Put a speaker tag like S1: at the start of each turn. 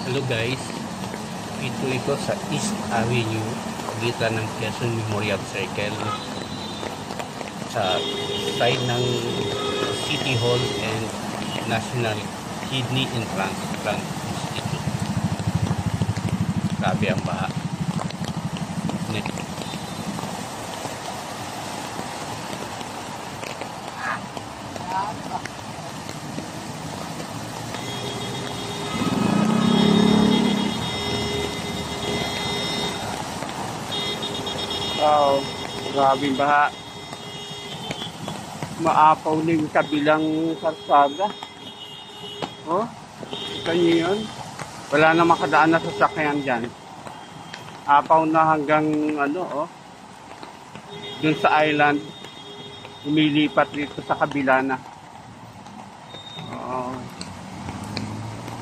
S1: Hello guys, ito sa East Avenue, pagitan ng Quezon Memorial Circle sa side ng City Hall and National Kidney and Transplant Institute. Grabe ang baha.
S2: Wow, grabing baha. Maapaw na yung kabilang karsada. Oh, kita nyo yun? Wala na makadaan na sasakyan dyan. Apaw na hanggang dun sa island. Umilipat dito sa kabila na.